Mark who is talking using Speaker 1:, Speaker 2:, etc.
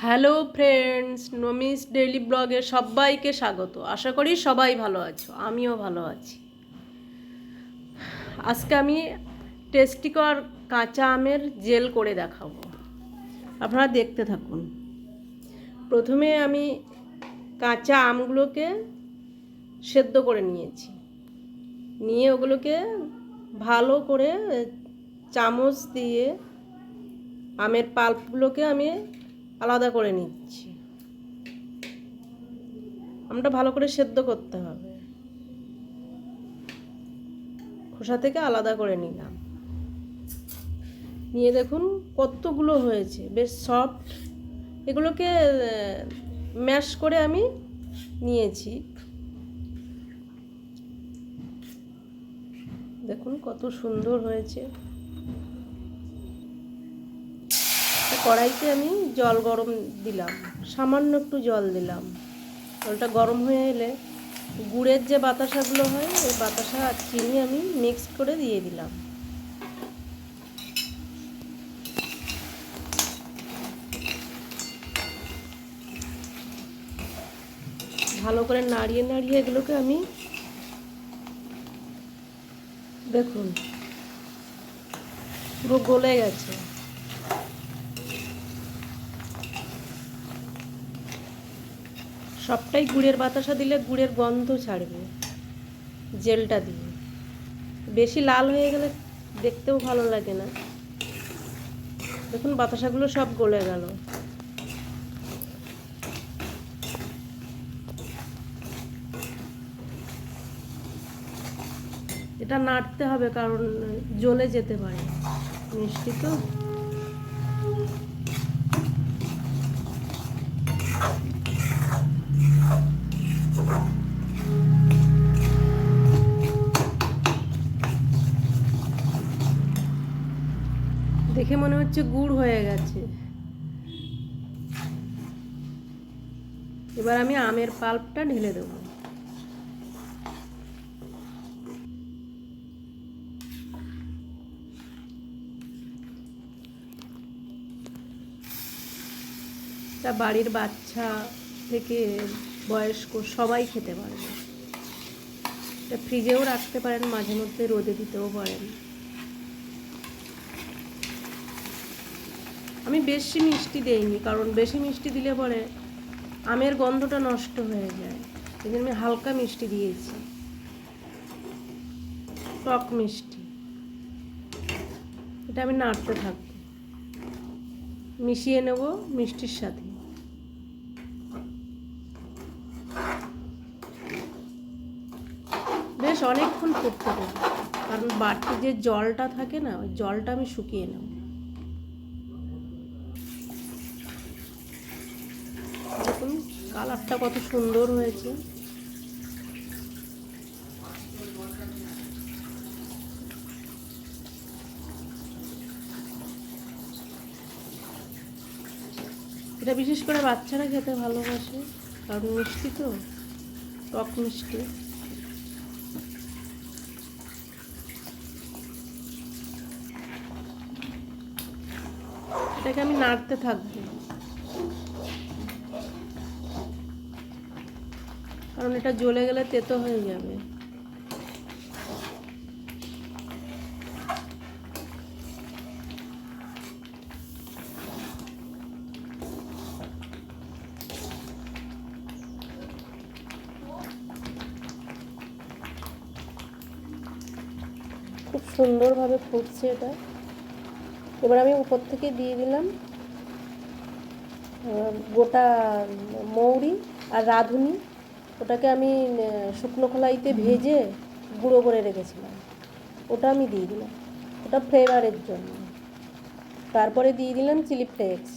Speaker 1: Hello friends, নমিস daily ব্লগে সবাইকে স্বাগত। আশা করি সবাই ভালো আছো, আমিও ভালো আছি। আজকে আমি টেস্টিকর কাঁচা আমের জেল করে দেখাবো, আপনারা দেখতে থাকুন। প্রথমে আমি কাঁচা আমগুলোকে সেদ্ধ করে নিয়েছি, নিয়ে ওগুলোকে ভালো করে চামচ দিয়ে আমের পাল্পগুলোকে আমি আলাদা করে নিচ্ছি। আমটা ভালো করে সেদ্ধ করতে হবে, খোসা থেকে আলাদা করে নিলাম। নিয়ে দেখুন কতগুলো হয়েছে, বেশ সফট। এগুলোকে ম্যাশ করে আমি নিয়েছি। দেখুন কত সুন্দর হয়েছে। কড়াইতে আমি জল গরম দিলাম, সামান্য একটু জল দিলাম। জলটা গরম হয়ে এলে গুড়ের যে বাতাসাগুলো হয়, ওই বাতাসা আর চিনি আমি মিক্স করে দিয়ে দিলাম। ভালো করে নাড়িয়ে নাড়িয়ে এগুলোকে আমি, দেখুন পুরো গলে গেছে। সবটাই গুড়ের বাতাসা দিলে গুড়ের গন্ধ ছাড়বে জেলটা দিয়ে। বেশি লাল হয়ে গেলে দেখতেও ভালো লাগে না। দেখুন বাতাসাগুলো সব গলে গেল। এটা নাড়তে হবে, কারণ জ্বলে যেতে পারে, মিষ্টি তো। দেখে মনে হচ্ছে গুড় হয়ে গেছে। এবার আমি আমের পাল্পটা ঢেলে দেবো। এটা বাড়ির বাচ্চা থেকে বয়স্ক সবাই খেতে পারবে। এটা ফ্রিজেও রাখতে পারেন, মাঝে মধ্যে রোদে দিতেও পারেন। আমি বেশি মিষ্টি দেইনি, কারণ বেশি মিষ্টি দিলে পরে আমের গন্ধটা নষ্ট হয়ে যায়। এই জন্য আমি হালকা মিষ্টি দিয়েছি, টক মিষ্টি। এটা আমি নাড়তে থাকবো, মিশিয়ে নেব মিষ্টির সাথে। বেশ অনেকক্ষণ ফুটতে দেবো, কারণ বাড়তি যে জলটা থাকে না, ওই জলটা আমি শুকিয়ে নেব। দেখুন কালারটা কত সুন্দর হয়েছে। এটা বিশেষ করে বাচ্চারা খেতে ভালোবাসে, কারণ মিষ্টি তো, টক মিষ্টি। এটাকে আমি নাড়তে থাকবো, কারণ এটা জ্বলে গেলে তেতো হয়ে যাবে। খুব সুন্দরভাবে ফুটছে এটা। এবার আমি উপর থেকে দিয়ে দিলাম গোটা মৌরি আর রাঁধুনি। ওটাকে আমি শুকনো খোলাইতে ভেজে গুঁড়ো করে রেখেছিলাম, ওটা আমি দিয়ে দিলাম, ওটা ফ্লেভারের জন্য। তারপরে দিয়ে দিলাম চিলি ফ্লেক্স।